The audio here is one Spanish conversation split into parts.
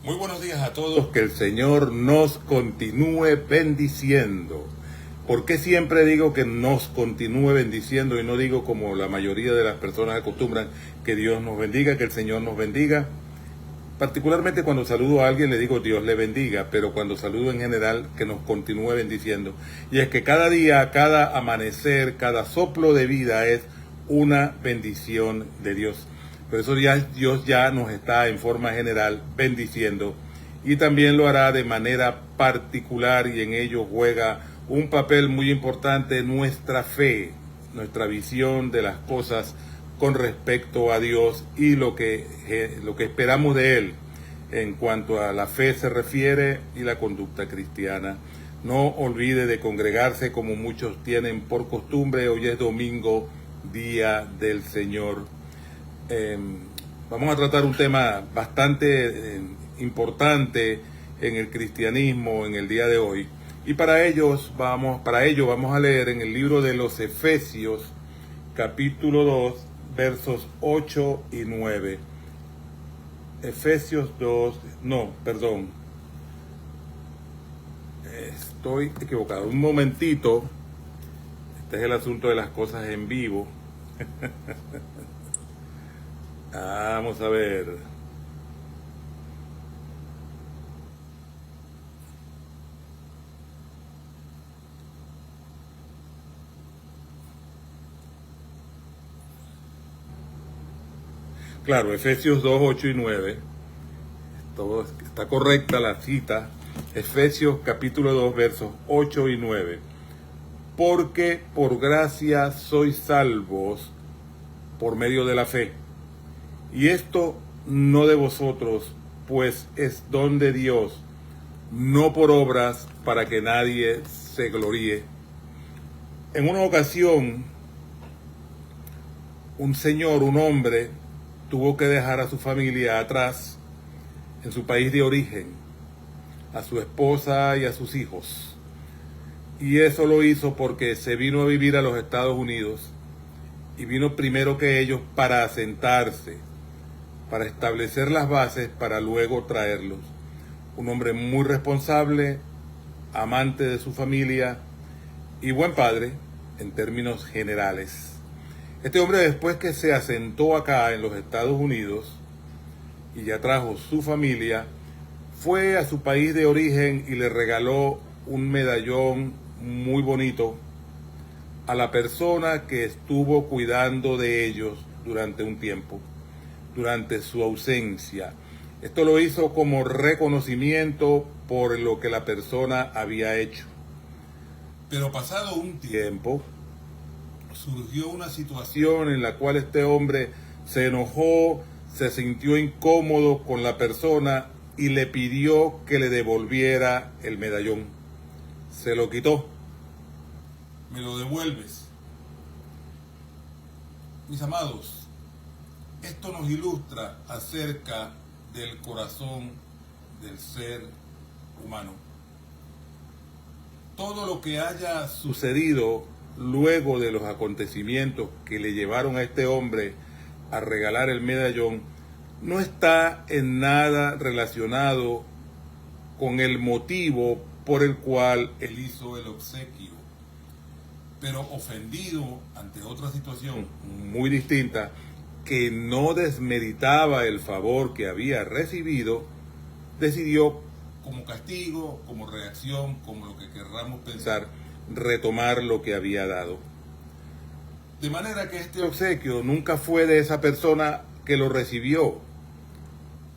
Muy buenos días a todos, que el Señor nos continúe bendiciendo. ¿Por qué siempre digo que nos continúe bendiciendo y no digo como la mayoría de las personas acostumbran que Dios nos bendiga, que el Señor nos bendiga? Particularmente cuando saludo a alguien le digo Dios le bendiga, pero cuando saludo en general que nos continúe bendiciendo. Y es que cada día, cada amanecer, cada soplo de vida es una bendición de Dios. Por eso Dios ya nos está en forma general bendiciendo y también lo hará de manera particular, y en ello juega un papel muy importante nuestra fe, nuestra visión de las cosas con respecto a Dios y lo que esperamos de Él en cuanto a la fe se refiere y la conducta cristiana. No olvide de congregarse como muchos tienen por costumbre. Hoy es domingo, día del Señor. Vamos a tratar un tema bastante importante en el cristianismo en el día de hoy. Y para ello vamos a leer en el libro de los Efesios, capítulo 2, versos 8 y 9. Efesios 2, no, perdón. Estoy equivocado. Un momentito. Este es el asunto de las cosas en vivo. Vamos a ver. Claro, Efesios 2, 8 y 9. Todo está correcta la cita. Efesios capítulo 2, versos 8 y 9. Porque por gracia sois salvos por medio de la fe. Y esto no de vosotros, pues es don de Dios, no por obras, para que nadie se gloríe. En una ocasión, un hombre, tuvo que dejar a su familia atrás en su país de origen, a su esposa y a sus hijos. Y eso lo hizo porque se vino a vivir a los Estados Unidos y vino primero que ellos para asentarse, para establecer las bases para luego traerlos. Un hombre muy responsable, amante de su familia y buen padre en términos generales. Este hombre, después que se asentó acá en los Estados Unidos y ya trajo su familia, fue a su país de origen y le regaló un medallón muy bonito a la persona que estuvo cuidando de ellos durante un tiempo, durante su ausencia. Esto lo hizo como reconocimiento por lo que la persona había hecho. Pero pasado un tiempo, surgió una situación en la cual este hombre se enojó, se sintió incómodo con la persona y le pidió que le devolviera el medallón. Se lo quitó. ¿Me lo devuelves? Mis amados, esto nos ilustra acerca del corazón del ser humano. Todo lo que haya sucedido luego de los acontecimientos que le llevaron a este hombre a regalar el medallón no está en nada relacionado con el motivo por el cual él hizo el obsequio, pero ofendido ante otra situación muy distinta que no desmeritaba el favor que había recibido, decidió, como castigo, como reacción, como lo que querramos pensar, retomar lo que había dado. De manera que este obsequio nunca fue de esa persona que lo recibió,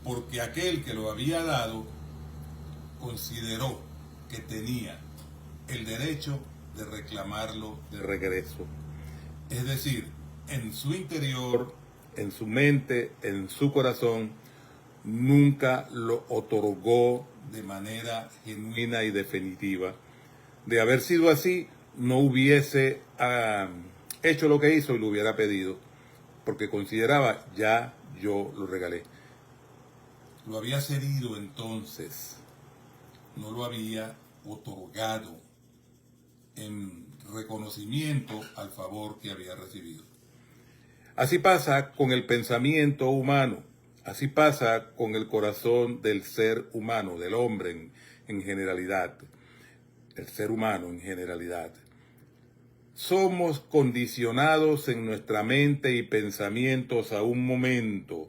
porque aquel que lo había dado consideró que tenía el derecho de reclamarlo de regreso. Es decir, en su interior, en su mente, en su corazón, nunca lo otorgó de manera genuina y definitiva. De haber sido así, no hubiese hecho lo que hizo y lo hubiera pedido, porque consideraba, ya yo lo regalé. Lo había cedido entonces, no lo había otorgado en reconocimiento al favor que había recibido. Así pasa con el pensamiento humano. Así pasa con el corazón del ser humano, del hombre en generalidad, el ser humano en generalidad. Somos condicionados en nuestra mente y pensamientos a un momento,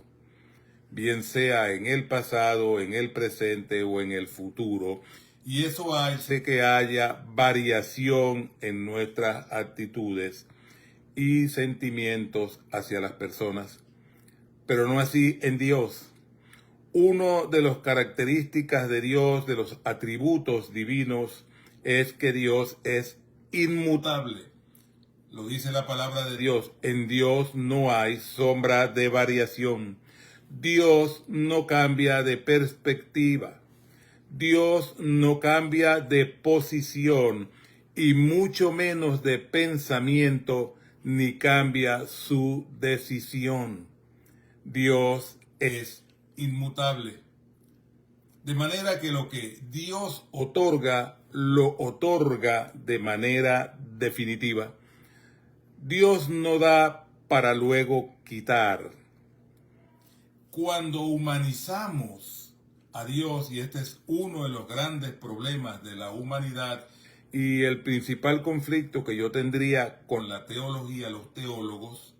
bien sea en el pasado, en el presente o en el futuro, y eso hace que haya variación en nuestras actitudes y sentimientos hacia las personas, pero no así en Dios. Una de las características de Dios, de los atributos divinos, es que Dios es inmutable. Lo dice la palabra de Dios. En Dios no hay sombra de variación. Dios no cambia de perspectiva. Dios no cambia de posición y mucho menos de pensamiento, ni cambia su decisión. Dios es inmutable. De manera que lo que Dios otorga, lo otorga de manera definitiva. Dios no da para luego quitar. Cuando humanizamos a Dios, y este es uno de los grandes problemas de la humanidad y el principal conflicto que yo tendría con la teología, los teólogos,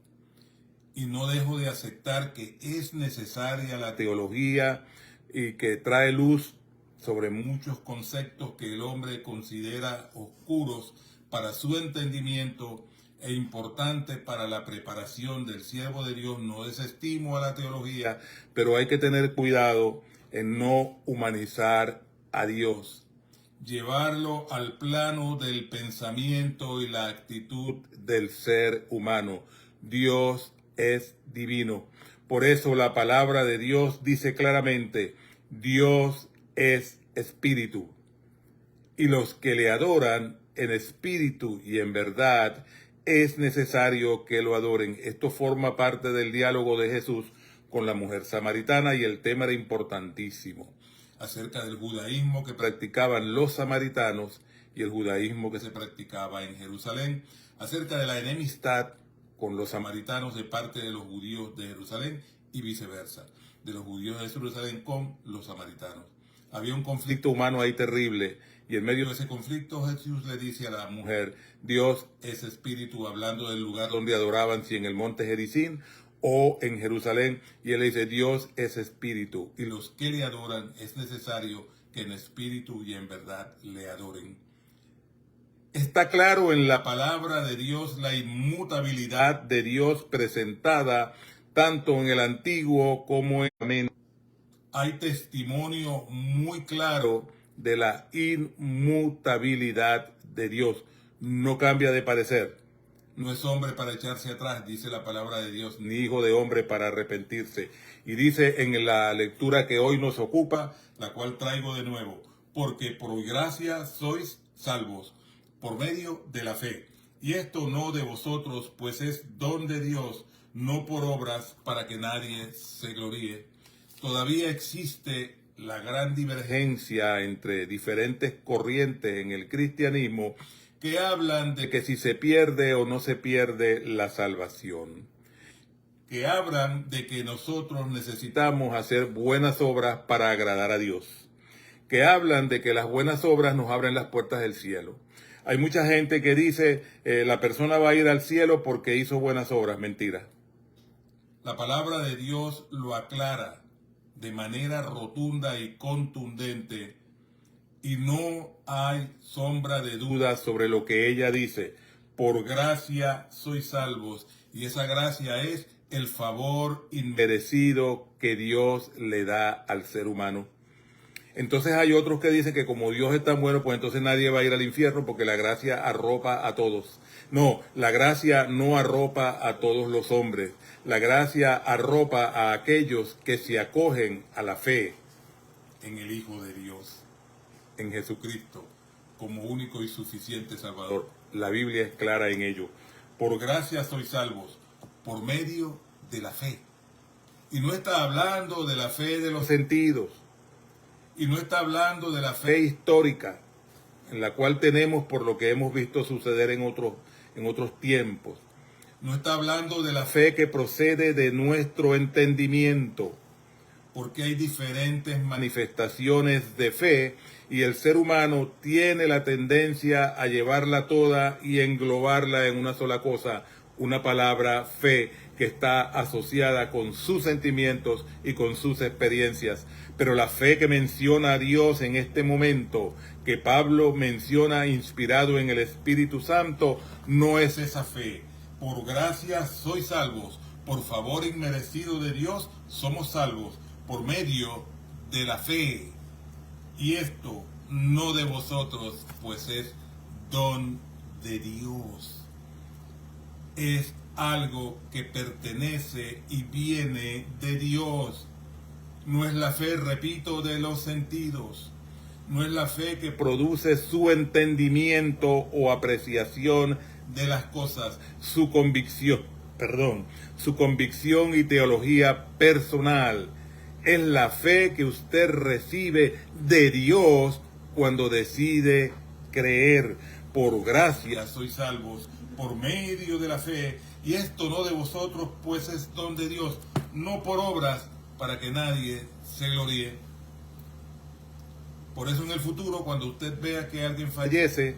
y no dejo de aceptar que es necesaria la teología y que trae luz sobre muchos conceptos que el hombre considera oscuros para su entendimiento e importante para la preparación del siervo de Dios. No desestimo a la teología, pero hay que tener cuidado en no humanizar a Dios, llevarlo al plano del pensamiento y la actitud del ser humano. Dios es divino. Por eso la palabra de Dios dice claramente, Dios es espíritu, y los que le adoran en espíritu y en verdad es necesario que lo adoren. Esto forma parte del diálogo de Jesús con la mujer samaritana, y el tema era importantísimo, acerca del judaísmo que practicaban los samaritanos y el judaísmo que se practicaba en Jerusalén, acerca de la enemistad con los samaritanos de parte de los judíos de Jerusalén y viceversa, de los judíos de Jerusalén con los samaritanos. Había un conflicto humano ahí terrible, y en medio de ese conflicto Jesús le dice a la mujer, Dios es espíritu, hablando del lugar donde adoraban, si en el monte Gerizim o en Jerusalén, y él le dice, Dios es espíritu, y los que le adoran es necesario que en espíritu y en verdad le adoren. Está claro en la palabra de Dios la inmutabilidad de Dios presentada tanto en el Antiguo como en el Amén. Hay testimonio muy claro de la inmutabilidad de Dios. No cambia de parecer. No es hombre para echarse atrás, dice la palabra de Dios, ni hijo de hombre para arrepentirse. Y dice en la lectura que hoy nos ocupa, la cual traigo de nuevo, porque por gracia sois salvos, por medio de la fe. Y esto no de vosotros, pues es don de Dios, no por obras, para que nadie se gloríe. Todavía existe la gran divergencia entre diferentes corrientes en el cristianismo que hablan de que si se pierde o no se pierde la salvación, que hablan de que nosotros necesitamos hacer buenas obras para agradar a Dios, que hablan de que las buenas obras nos abren las puertas del cielo. Hay mucha gente que dice, la persona va a ir al cielo porque hizo buenas obras. Mentira. La palabra de Dios lo aclara de manera rotunda y contundente, y no hay sombra de duda sobre lo que ella dice. Por gracia sois salvos, y esa gracia es el favor inmerecido que Dios le da al ser humano. Entonces hay otros que dicen que como Dios es tan bueno, pues entonces nadie va a ir al infierno porque la gracia arropa a todos. No, la gracia no arropa a todos los hombres. La gracia arropa a aquellos que se acogen a la fe en el Hijo de Dios, en Jesucristo, como único y suficiente Salvador. La Biblia es clara en ello. Por gracia sois salvos, por medio de la fe. Y no está hablando de la fe de los sentidos. Y no está hablando de la fe histórica, en la cual tenemos por lo que hemos visto suceder en otros tiempos. No está hablando de la fe que procede de nuestro entendimiento, porque hay diferentes manifestaciones de fe y el ser humano tiene la tendencia a llevarla toda y englobarla en una sola cosa, una palabra fe, que está asociada con sus sentimientos y con sus experiencias. Pero la fe que menciona a Dios en este momento, que Pablo menciona inspirado en el Espíritu Santo, no es esa fe. Por gracia sois salvos, por favor inmerecido de Dios somos salvos, por medio de la fe. Y esto no de vosotros, pues es don de Dios. Es algo que pertenece y viene de Dios. No es la fe, repito, de los sentidos. No es la fe que produce su entendimiento o apreciación de las cosas, su convicción y teología personal. Es la fe que usted recibe de Dios cuando decide creer. Por gracia sois salvos, por medio de la fe, y esto no de vosotros, pues es don de Dios, no por obras, para que nadie se gloríe. Por eso en el futuro, cuando usted vea que alguien fallece,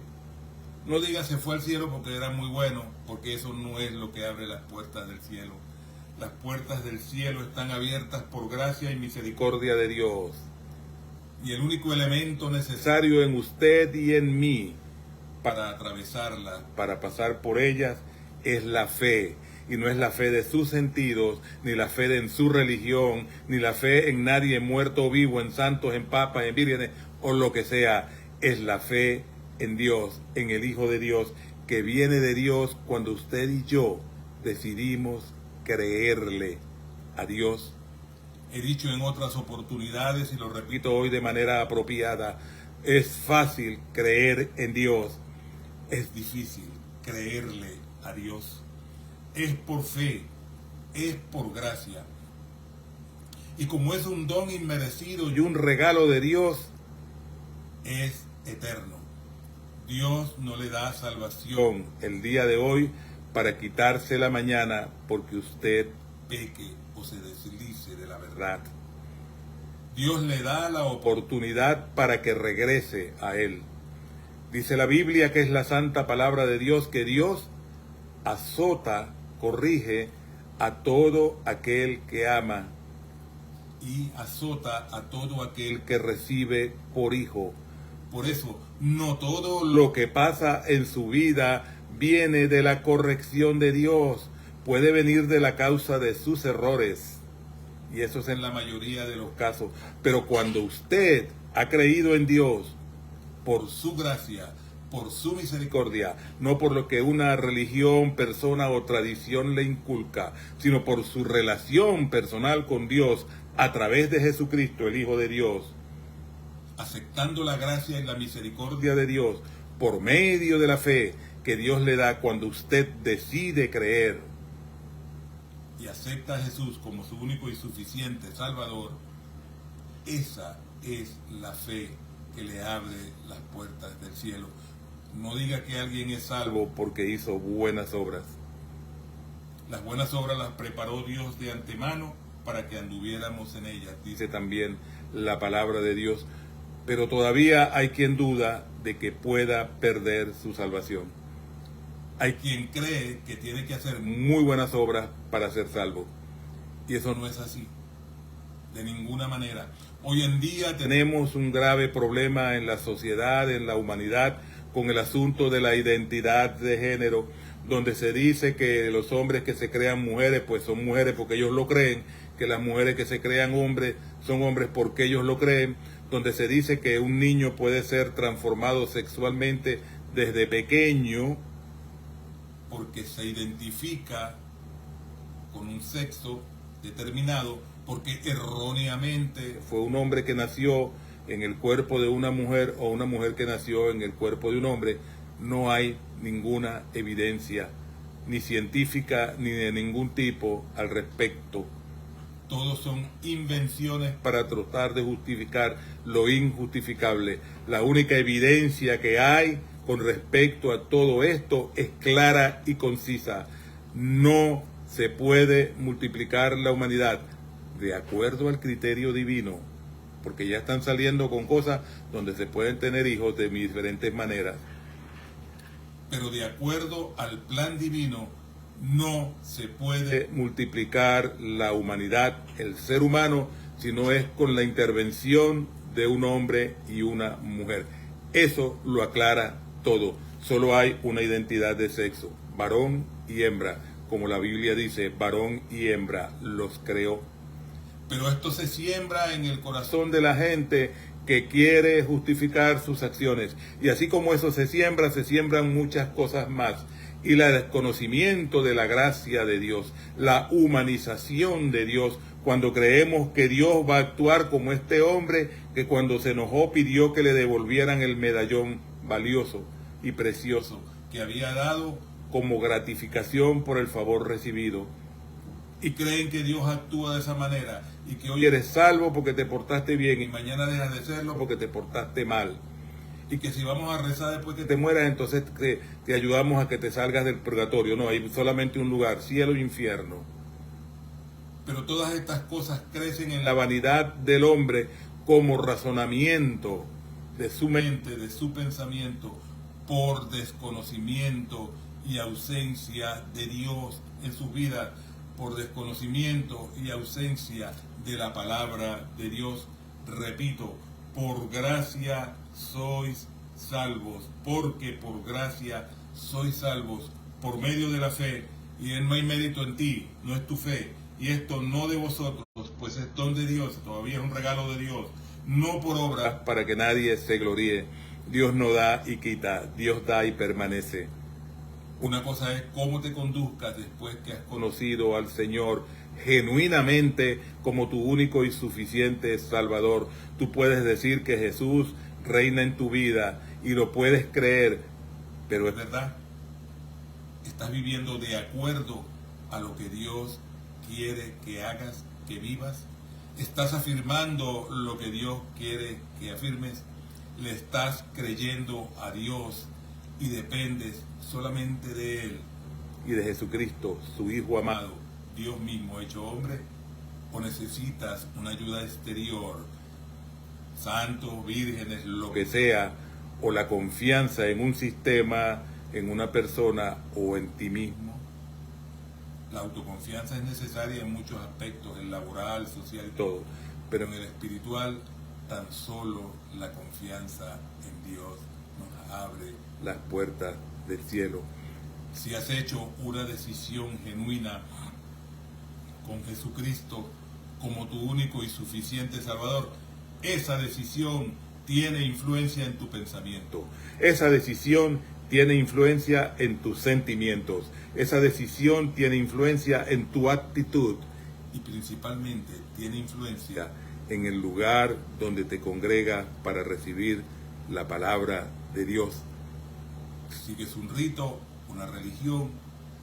no diga se fue al cielo porque era muy bueno, porque eso no es lo que abre las puertas del cielo. Las puertas del cielo están abiertas por gracia y misericordia de Dios. Y el único elemento necesario en usted y en mí para atravesarlas, para pasar por ellas, es la fe. Y no es la fe de sus sentidos, ni la fe en su religión, ni la fe en nadie muerto o vivo, en santos, en papas, en vírgenes, o lo que sea. Es la fe en Dios, en el Hijo de Dios, que viene de Dios cuando usted y yo decidimos creerle a Dios. He dicho en otras oportunidades y lo repito hoy de manera apropiada, es fácil creer en Dios, es difícil creerle a Dios. Es por fe, es por gracia. Y como es un don inmerecido y un regalo de Dios, es eterno. Dios no le da salvación el día de hoy para quitársela mañana porque usted peque o se deslice de la verdad. Dios le da la oportunidad para que regrese a Él. Dice la Biblia, que es la santa palabra de Dios, que Dios azota, corrige a todo aquel que ama y azota a todo aquel que recibe por hijo. Por eso, no todo lo que pasa en su vida viene de la corrección de Dios, puede venir de la causa de sus errores, y eso es en la mayoría de los casos. Pero cuando usted ha creído en Dios por su gracia, por su misericordia, no por lo que una religión, persona o tradición le inculca, sino por su relación personal con Dios a través de Jesucristo, el Hijo de Dios, aceptando la gracia y la misericordia de Dios por medio de la fe que Dios le da cuando usted decide creer y acepta a Jesús como su único y suficiente Salvador, esa es la fe que le abre las puertas del cielo. No diga que alguien es salvo porque hizo buenas obras. Las buenas obras las preparó Dios de antemano para que anduviéramos en ellas, dice también la palabra de Dios. Pero todavía hay quien duda de que pueda perder su salvación. Hay quien cree que tiene que hacer muy buenas obras para ser salvo. Y eso no es así, de ninguna manera. Hoy en día tenemos un grave problema en la sociedad, en la humanidad, con el asunto de la identidad de género, donde se dice que los hombres que se crean mujeres, pues son mujeres porque ellos lo creen, que las mujeres que se crean hombres son hombres porque ellos lo creen, donde se dice que un niño puede ser transformado sexualmente desde pequeño porque se identifica con un sexo determinado, porque erróneamente fue un hombre que nació en el cuerpo de una mujer o una mujer que nació en el cuerpo de un hombre. No hay ninguna evidencia, ni científica ni de ningún tipo al respecto. Todos son invenciones para tratar de justificar lo injustificable. La única evidencia que hay con respecto a todo esto es clara y concisa. No se puede multiplicar la humanidad. de acuerdo al criterio divino, porque ya están saliendo con cosas donde se pueden tener hijos de diferentes maneras. Pero de acuerdo al plan divino, no se puede multiplicar la humanidad, el ser humano, si no es con la intervención de un hombre y una mujer. Eso lo aclara todo. Solo hay una identidad de sexo, varón y hembra. Como la Biblia dice, varón y hembra los creó. Pero esto se siembra en el corazón de la gente que quiere justificar sus acciones. Y así como eso se siembran muchas cosas más. Y el desconocimiento de la gracia de Dios, la humanización de Dios, cuando creemos que Dios va a actuar como este hombre que cuando se enojó pidió que le devolvieran el medallón valioso y precioso que había dado como gratificación por el favor recibido. Y creen que Dios actúa de esa manera y que hoy eres salvo porque te portaste bien y mañana dejas de serlo porque te portaste mal. Y que si vamos a rezar después que te mueras, entonces te ayudamos a que te salgas del purgatorio. No, hay solamente un lugar, cielo e infierno. Pero todas estas cosas crecen en la vanidad del hombre como razonamiento de su mente, de su pensamiento, por desconocimiento y ausencia de Dios en sus vidas, por desconocimiento y ausencia de la palabra de Dios. Repito, por gracia sois salvos, porque por gracia sois salvos, por medio de la fe, y no hay mérito en ti, no es tu fe, y esto no de vosotros, pues es don de Dios, todavía es un regalo de Dios, no por obras para que nadie se gloríe. Dios no da y quita, Dios da y permanece. Una cosa es cómo te conduzcas después que has conocido al Señor genuinamente como tu único y suficiente Salvador. Tú puedes decir que Jesús reina en tu vida y lo puedes creer, pero es verdad, estás viviendo de acuerdo a lo que Dios quiere que hagas, que vivas. Estás afirmando lo que Dios quiere que afirmes. Le estás creyendo a Dios y dependes solamente de Él y de Jesucristo, su Hijo amado, Dios mismo hecho hombre, o necesitas una ayuda exterior, santos, vírgenes, lo que sea, o la confianza en un sistema, en una persona o en ti mismo. La autoconfianza es necesaria en muchos aspectos, en laboral, social y todo, pero en el espiritual tan solo la confianza en Dios nos abre las puertas del cielo. Si has hecho una decisión genuina con Jesucristo como tu único y suficiente Salvador, esa decisión tiene influencia en tu pensamiento. Esa decisión tiene influencia en tus sentimientos. Esa decisión tiene influencia en tu actitud. Y principalmente tiene influencia en el lugar donde te congregas para recibir la palabra de Dios. ¿Sigues un rito, una religión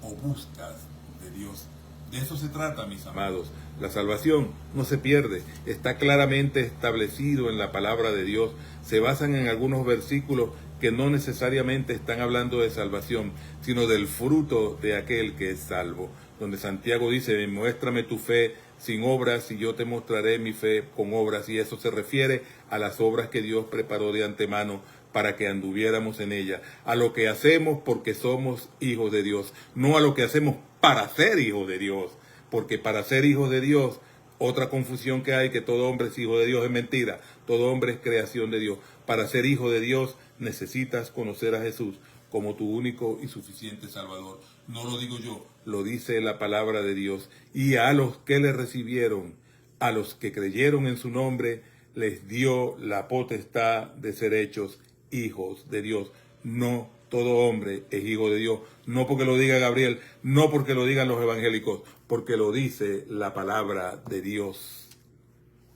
o buscas de Dios? De eso se trata, mis amados. La salvación no se pierde, está claramente establecido en la palabra de Dios. Se basan en algunos versículos que no necesariamente están hablando de salvación, sino del fruto de aquel que es salvo. Donde Santiago dice, muéstrame tu fe sin obras y yo te mostraré mi fe con obras. Y eso se refiere a las obras que Dios preparó de antemano para que anduviéramos en ella, a lo que hacemos porque somos hijos de Dios, no a lo que hacemos para ser hijos de Dios, porque para ser hijos de Dios, otra confusión que hay, que todo hombre es hijo de Dios, es mentira, todo hombre es creación de Dios. Para ser hijo de Dios necesitas conocer a Jesús como tu único y suficiente Salvador. No lo digo yo, lo dice la palabra de Dios. Y a los que le recibieron, a los que creyeron en su nombre, les dio la potestad de ser hechos hijos de Dios. No todo hombre es hijo de Dios, no porque lo diga Gabriel, no porque lo digan los evangélicos, porque lo dice la palabra de Dios.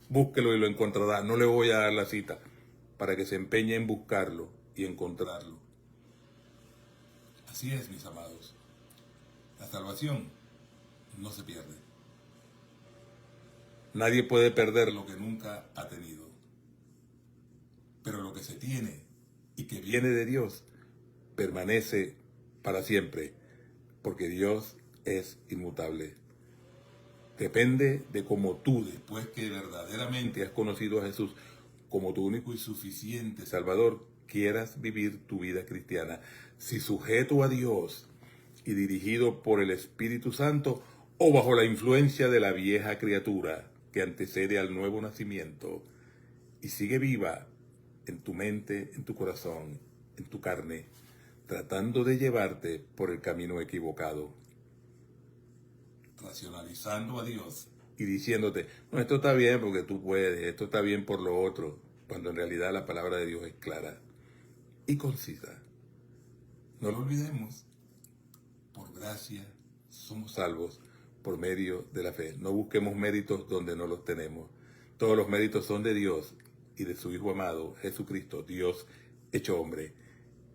Búsquelo y lo encontrará. No le voy a dar la cita para que se empeñe en buscarlo y encontrarlo. Así es, mis amados. La salvación no se pierde. Nadie puede perder lo que nunca ha tenido. Pero lo que se tiene y que viene de Dios permanece para siempre, porque Dios es inmutable. Depende de cómo tú, después que verdaderamente has conocido a Jesús como tu único y suficiente Salvador, quieras vivir tu vida cristiana. Si sujeto a Dios y dirigido por el Espíritu Santo, o bajo la influencia de la vieja criatura que antecede al nuevo nacimiento y sigue viva en tu mente, en tu corazón, en tu carne, tratando de llevarte por el camino equivocado, racionalizando a Dios y diciéndote, no, esto está bien porque tú puedes, esto está bien por lo otro, cuando en realidad la palabra de Dios es clara y concisa. No lo olvidemos, por gracia somos salvos por medio de la fe. No busquemos méritos donde no los tenemos. Todos los méritos son de Dios y de su Hijo amado, Jesucristo, Dios hecho hombre.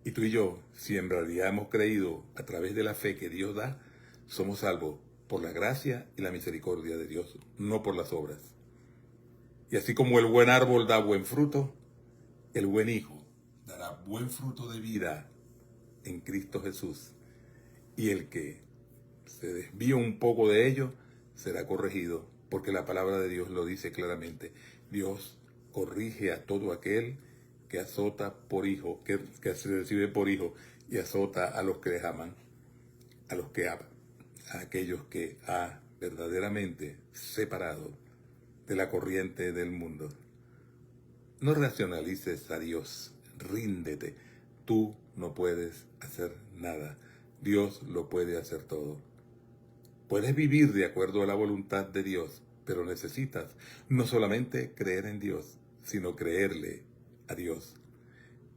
Y tú y yo, si en realidad hemos creído a través de la fe que Dios da, somos salvos por la gracia y la misericordia de Dios, no por las obras. Y así como el buen árbol da buen fruto, el buen Hijo dará buen fruto de vida en Cristo Jesús. Y el que se desvía un poco de ello será corregido, porque la palabra de Dios lo dice claramente. Dios corrige a todo aquel que azota por hijo, que se recibe por hijo, y azota a los que les aman, a los que aman, a aquellos que ha verdaderamente separado de la corriente del mundo. No racionalices a Dios, ríndete. Tú no puedes hacer nada. Dios lo puede hacer todo. Puedes vivir de acuerdo a la voluntad de Dios, pero necesitas no solamente creer en Dios, sino creerle a Dios.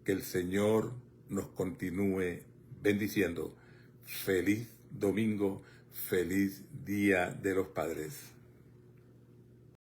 Que el Señor nos continúe bendiciendo. Feliz domingo, feliz Día de los Padres.